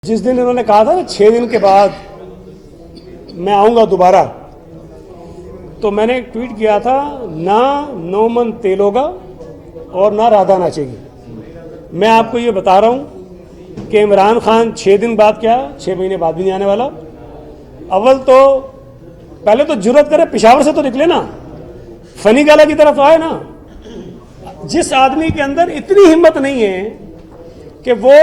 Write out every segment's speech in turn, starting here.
जिस दिन इन्होंने कहा था ना 6 दिन के बाद मैं आऊंगा दोबारा, तो मैंने एक ट्वीट किया था, ना नोमन तेल होगा और ना राधा नाचेगी। मैं आपको ये बता रहा हूं कि इमरान खान 6 दिन बाद क्या 6 महीने बाद भी नहीं आने वाला। अव्वल तो पहले तो जुर्रत करे पेशावर से तो निकले ना, फनी गाला की तरफ आए ना। जिस आदमी के अंदर इतनी हिम्मत नहीं है कि वो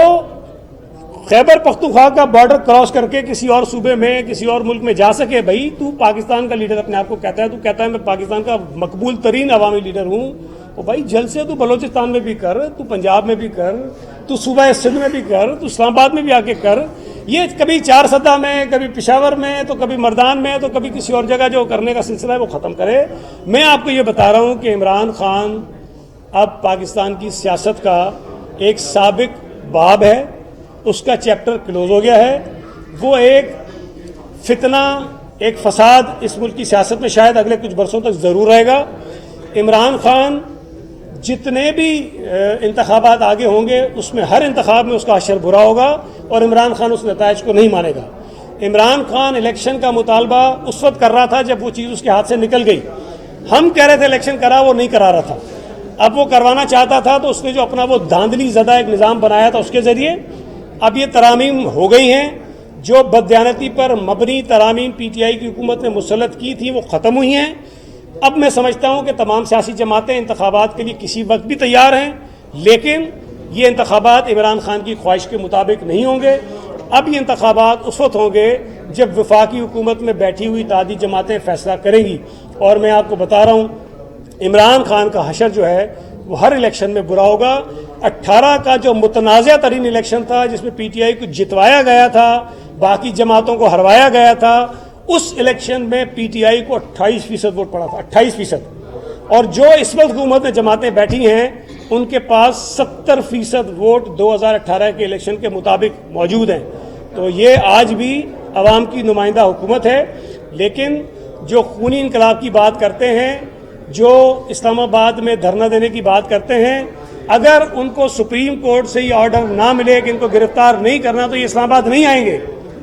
खैबर पख्तूनख्वा का बॉर्डर क्रॉस करके किसी और सूबे में किसी और मुल्क में जा सके। भाई तू पाकिस्तान का लीडर अपने आप को कहता है, तू कहता है मैं पाकिस्तान का मकबूल तरीन अवामी लीडर हूँ। और भाई जल्द से तू बलोचिस्तान में भी कर, तू पंजाब में भी कर, तू सूबा सिंध में भी कर, तू इस्लामाबाद में भी आके कर। ये कभी 4 सदा में, कभी पेशावर में, तो कभी मर्दान में, तो कभी किसी और जगह जो करने का सिलसिला है वो ख़त्म करे। मैं आपको ये बता रहा हूँ कि इमरान खान अब पाकिस्तान की सियासत का एक साबिक बाब है, उसका चैप्टर क्लोज हो गया है। वो एक फितना, एक फसाद इस मुल्क की सियासत में शायद अगले कुछ बरसों तक ज़रूर रहेगा। इमरान खान जितने भी इंतखाबात आगे होंगे उसमें हर इंतखाब में उसका अशर बुरा होगा और इमरान खान उस नताइज को नहीं मानेगा। इमरान खान इलेक्शन का मुतालबा उस वक्त कर रहा था जब वो चीज़ उसके हाथ से निकल गई। हम कह रहे थे इलेक्शन करा, वो नहीं करा रहा था। अब वो करवाना चाहता था तो उसने जो अपना वो धांधली ज़दा एक निज़ाम बनाया था उसके ज़रिए अब ये तरामीम हो गई हैं। जो बददियानती पर मबनी तरामीम पीटीआई की हुकूमत ने मुसल्लत की थी वो ख़त्म हुई हैं। अब मैं समझता हूँ कि तमाम सियासी जमातें इंतखाबात के लिए किसी वक्त भी तैयार हैं, लेकिन ये इंतखाबात इमरान खान की ख्वाहिश के मुताबिक नहीं होंगे। अब ये इंतखाबात उस वक्त होंगे जब वफाकी हुकूमत में बैठी हुई तादी जमातें फ़ैसला करेंगी। और मैं आपको बता रहा हूँ इमरान खान का हशर जो है वो हर इलेक्शन में बुरा होगा। 18 का जो मुतनाज़ा तरीन इलेक्शन था जिसमें पीटीआई को जितवाया गया था, बाकी जमातों को हरवाया गया था, उस इलेक्शन में पीटीआई को 28% वोट पड़ा था, 28%। और जो इस वक्त हुकूमत में जमातें बैठी हैं उनके पास 70% वोट 2018 के इलेक्शन के मुताबिक मौजूद हैं। तो ये आज भी अवाम की नुमाइंदा हुकूमत है। लेकिन जो खूनी इनकलाब की बात करते हैं, जो इस्लामाबाद में धरना देने की बात करते हैं, अगर उनको सुप्रीम कोर्ट से ये ऑर्डर ना मिले कि इनको गिरफ्तार नहीं करना तो ये इस्लामाबाद नहीं आएंगे।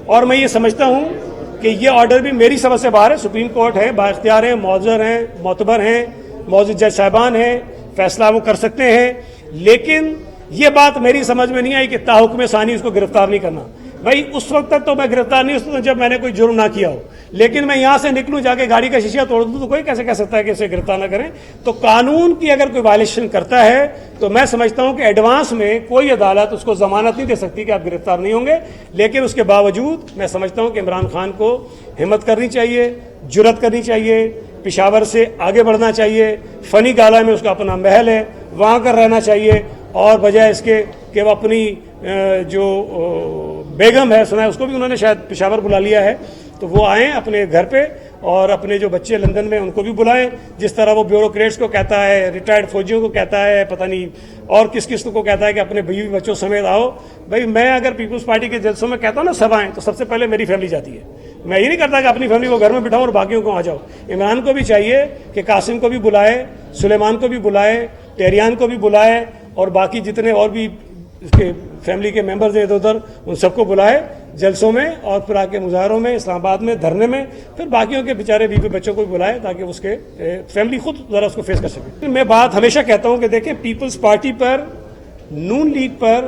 और मैं ये समझता हूँ कि ये ऑर्डर भी मेरी समझ से बाहर है। सुप्रीम कोर्ट है, बाइख्तियार है, मौजूद हैं, मोतबर हैं, मौजूद जज साहिबान हैं, फैसला वो कर सकते हैं। लेकिन ये बात मेरी समझ में नहीं आई कि ताहुक्म सानी उसको गिरफ्तार नहीं करना। भाई उस वक्त तक तो मैं गिरफ्तार नहीं हो जब मैंने कोई जुर्म ना किया हो, लेकिन मैं यहाँ से निकलूँ जाके गाड़ी का शीशा तोड़ दूँ तो कोई कैसे कह सकता है कि इसे गिरफ्तार ना करें। तो कानून की अगर कोई वायलेशन करता है तो मैं समझता हूँ कि एडवांस में कोई अदालत उसको जमानत नहीं दे सकती कि आप गिरफ्तार नहीं होंगे। लेकिन उसके बावजूद मैं समझता हूँ कि इमरान खान को हिम्मत करनी चाहिए, जुर्रत करनी चाहिए, पेशावर से आगे बढ़ना चाहिए। फनी गाला में उसका अपना महल है, वहाँ कर रहना चाहिए। और बजाय इसके कि वो अपनी जो बेगम है, सुना है उसको भी उन्होंने शायद पेशावर बुला लिया है, तो वो आएँ अपने घर पे और अपने जो बच्चे लंदन में उनको भी बुलाएं। जिस तरह वो ब्यूरोक्रेट्स को कहता है, रिटायर्ड फौजियों को कहता है, पता नहीं और किस किस को कहता है कि अपने बीवी बच्चों समेत आओ। भाई मैं अगर पीपल्स पार्टी के जलसों में कहता हूँ ना सभाएं, तो सबसे पहले मेरी फैमिली जाती है। मैं ये नहीं करता कि अपनी फैमिली को घर में बिठाऊँ और बाकियों को आ जाओ। इमरान को भी चाहिए कि कासिम को भी बुलाए, सुलेमान को भी बुलाए, टेरियान को भी बुलाए और बाकी जितने और भी इसके फैमिली के मेंबर्स हैं इधर उधर, उन सबको बुलाए जलसों में और फिर आके मुजाहरों में, इस्लामाबाद में धरने में, फिर बाकियों के बेचारे बीवी बच्चों को भी बुलाए ताकि उसके फैमिली खुद ज़रा उसको फेस कर सके। मैं बात हमेशा कहता हूँ कि देखिए पीपल्स पार्टी पर, नून लीग पर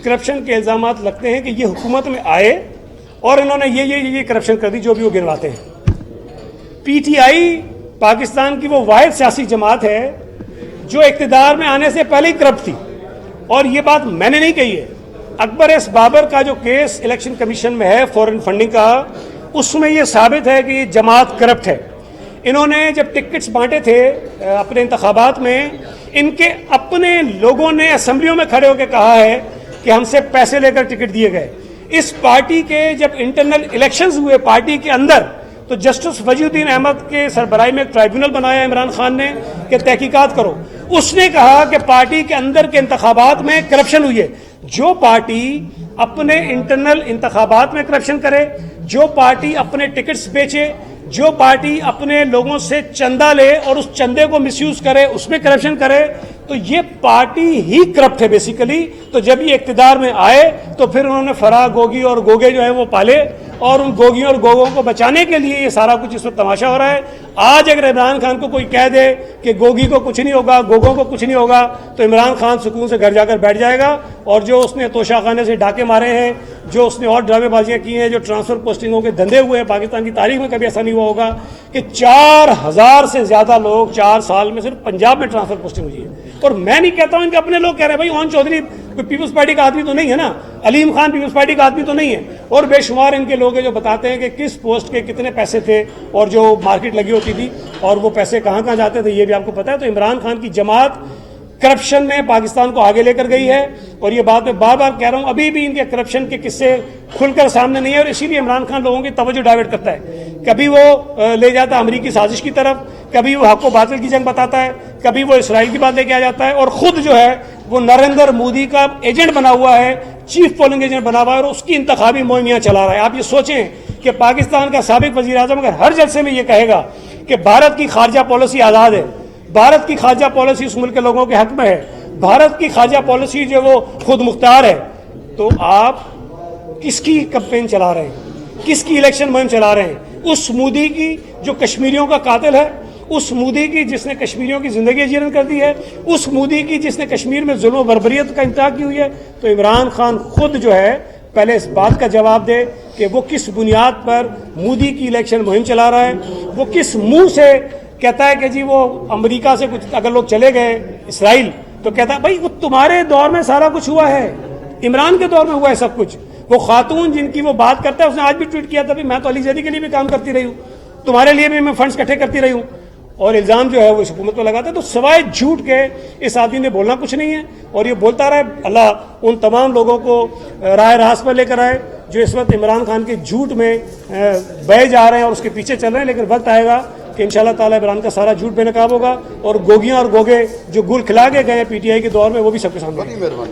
करप्शन के इल्ज़ाम लगते हैं कि ये हुकूमत में आए और इन्होंने ये करप्शन कर दी जो भी वो गिनवाते हैं। पीटीआई पाकिस्तान की वो वाहिद सियासी जमात है जो इक़्तिदार में आने से पहले ही करप्ट थी। और ये बात मैंने नहीं कही है। अकबर एस बाबर का जो केस इलेक्शन कमीशन में है फॉरेन फंडिंग का, उसमें ये साबित है कि ये जमात करप्ट है। इन्होंने जब टिकट्स बांटे थे अपने इंतखाबात में, इनके अपने लोगों ने असम्बलियों में खड़े होकर कहा है कि हमसे पैसे लेकर टिकट दिए गए। इस पार्टी के जब इंटरनल इलेक्शंस हुए पार्टी के अंदर, तो जस्टिस वजीउद्दीन अहमद के सरबराही में एक ट्राइब्यूनल बनाया इमरान खान ने कि तहकीकात करो। उसने कहा कि पार्टी के अंदर के इंतखाबात में करप्शन हुई है। जो पार्टी अपने इंटरनल इंतखाबात में करप्शन करे, जो पार्टी अपने टिकट्स बेचे, जो पार्टी अपने लोगों से चंदा ले और उस चंदे को मिसयूज करे, उसमें करप्शन करे, तो ये पार्टी ही करप्ट है बेसिकली। तो जब ये इक्तिदार में आए तो फिर उन्होंने फराह गोगी और गोगे जो है वो पाले, और उन गोगियों और गोगों को बचाने के लिए ये सारा कुछ इस वक्त तमाशा हो रहा है। आज अगर इमरान खान को कोई कह दे कि गोगी को कुछ नहीं होगा, गोगों को कुछ नहीं होगा, तो इमरान खान सुकून से घर जाकर बैठ जाएगा। और जो उसने तोशाखाने से डाके मारे हैं, जो उसने और ड्रामेबाजियां की हैं, जो ट्रांसफर पोस्टिंगों के धंधे हुए हैं, पाकिस्तान की तारीख में कभी ऐसा नहीं हुआ होगा कि 4000 से ज्यादा लोग 4 साल में सिर्फ पंजाब में ट्रांसफर पोस्टिंग हुई है। और मैं नहीं कहता हूं, इनके अपने लोग कह रहे हैं भाई ओन चौधरी पीपल्स पार्टी का आदमी तो नहीं है ना, अलीम खान पीपल्स पार्टी का आदमी तो नहीं है, और बेशुमार इनके लोग हैं जो बताते हैं कि किस पोस्ट के कितने पैसे थे और जो मार्केट लगी होती थी और वो पैसे कहां कहां जाते थे, ये भी आपको पता है। तो इमरान खान की जमात करप्शन में पाकिस्तान को आगे लेकर गई है, और ये बात मैं बार बार कह रहा हूं, अभी भी इनके करप्शन के किस्से खुलकर सामने नहीं है, और इसीलिए इमरान खान लोगों की तवज्जो डाइवर्ट करता है। कभी वो ले जाता है अमरीकी साजिश की तरफ, कभी वो हक व बातिल की जंग बताता है, कभी वो इसराइल की बात लेके आ जाता है, और खुद जो है वो नरेंद्र मोदी का एजेंट बना हुआ है, चीफ पोलिंग एजेंट बना हुआ है, और उसकी इंतखाबी मुहिम यहाँ चला रहा है। आप ये सोचें कि पाकिस्तान का साबिक वजीर आजम अगर हर जलसे में ये कहेगा कि भारत की खारजा पॉलिसी आज़ाद है, भारत की खारजा पॉलिसी उस मुल्क के लोगों के हक में है, भारत की खारजा पॉलिसी जो वो खुद मुख्तार है, तो आप किसकी कैंपेन चला रहे हैं, किसकी इलेक्शन मुहिम चला रहे हैं? उस मोदी की जो कश्मीरियों का कातिल है, उस मोदी की जिसने कश्मीरियों की जिंदगी जीर्ण कर दी है, उस मोदी की जिसने कश्मीर में जुल्म बर्बरियत का इंतहा की हुई है। तो इमरान खान खुद जो है पहले इस बात का जवाब दे कि वो किस बुनियाद पर मोदी की इलेक्शन मुहिम चला रहा है, वो किस मुंह से कहता है कि जी वो अमेरिका से कुछ अगर लोग चले गए इसराइल, तो कहता है भाई वो तुम्हारे दौर में सारा कुछ हुआ है, इमरान के दौर में हुआ है सब कुछ। वो खातून जिनकी वो बात करता है, उसने आज भी ट्वीट किया था भाई मैं तो अली जैदी के लिए भी काम करती रही हूँ, तुम्हारे लिए भी मैं फंड्स इकट्ठे करती रही हूँ, और इल्ज़ाम जो है वो इस हुकूमत पर लगाता है। तो सिवाय झूठ के इस आदमी ने बोलना कुछ नहीं है, और ये बोलता रहा। अल्लाह उन तमाम लोगों को राह रास्त पर लेकर आए जो इस वक्त इमरान खान के झूठ में बह जा रहे हैं और उसके पीछे चल रहे हैं। लेकिन वक्त आएगा कि इंशाल्लाह ताला इमरान का सारा झूठ बेनकाब होगा, और गोगियां और गोगे जो गुल खिला के गए पीटीआई के दौर में, वो भी सबके सामने।